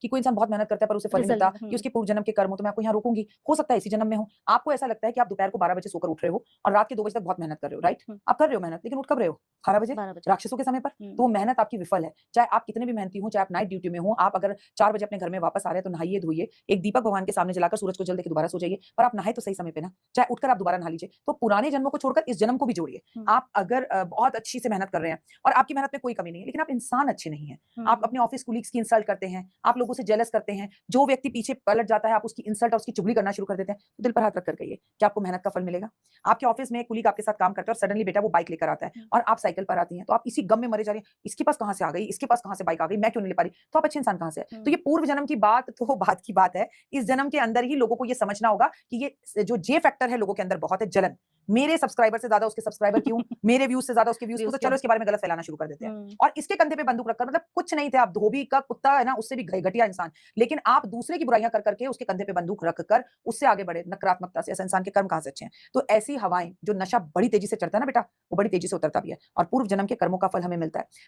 कि कोई इंसान बहुत मेहनत करता है पर उसे फल नहीं रिजल्ट मिलता कि उसके पूर्व जन्म के कर्म हो, तो मैं आपको यहाँ रोकूंगी। हो सकता है इसी जन्म में हो। आपको ऐसा लगता है कि आप दोपहर को 12 बजे सोकर उठ रहे हो और रात के 2 बजे तक बहुत मेहनत कर रहे हो, राइट? आप कर रहे हो मेहनत, लेकिन उठ कब रहे हो? 12 बजे, 12 बजे। राक्षसों के समय पर। तो वो मेहनत आपकी विफल है। चाहे आप कितने भी मेहनती हो, चाहे आप नाइट ड्यूटी में हो, आप अगर 4 बजे अपने घर में वापस आ रहे हैं तो नहाइए धोइए, एक दीपक भगवान के सामने जलाकर सूरज को जल देके दोबारा सो जाइए, पर आप नहाए तो सही समय पे ना, चाहे उठकर आप दोबारा नहा लीजिए। तो पुराने जन्मों को छोड़कर इस जन्म को भी जोड़िए। आप अगर बहुत अच्छी से मेहनत कर रहे हैं और आपकी मेहनत में कोई कमी नहीं है, लेकिन आप इंसान अच्छे नहीं हैं, आप अपने ऑफिस कलीग्स की इंसल्ट करते हैं, आप लोगों से जेलस करते हैं, जो व्यक्ति पीछे पलट जाता है आप उसकी इंसल्ट और उसकी चुगली करना शुरू कर देते हैं, तो दिल पर हाथ रख कर कहिए, क्या आपको मेहनत का फल मिलेगा? आपके ऑफिस में एक कुलीग आपके साथ काम करता है और सडनली बेटा वो बाइक लेकर आता है और आप साइकिल पर आती हैं, तो आप इसी गम में मरे जा रही हैं, इसके पास कहाँ से आ गई, इसके पास कहाँ से बाइक आ गई, मैं क्यों नहीं ले पा रही? तो आप अच्छे इंसान कहाँ से है? तो ये पूर्व जन्म की बात तो बात की बात है। इस जन्म के अंदर ही लोगों को ये समझना होगा कि ये जो जे फैक्टर है लोगों के अंदर बहुत है, जलन। मेरे सब्सक्राइबर से ज्यादा उसके सब्सक्राइबर क्यों, मेरे व्यूज से ज्यादा उसके व्यूज क्यों, तो व्यूज़ चलो क्यों? इसके बारे में गलत फैलाना शुरू कर देते हैं। और इसके कंधे पे बंदूक रखकर, मतलब कुछ नहीं थे आप, धोबी का कुत्ता है ना, उससे भी घटिया इंसान, लेकिन आप दूसरे की बुराइयां कर करके उसके कंधे पे बंदूक रखकर उससे आगे बढ़े नकारात्मकता से। ऐसा इंसान के कर्म कहां से अच्छे हैं? तो ऐसी हवाएं, जो नशा बड़ी तेजी से चढ़ता है ना बेटा, वो बड़ी तेजी से उतरता भी है और पूर्व जन्म के कर्मों का फल हमें मिलता है।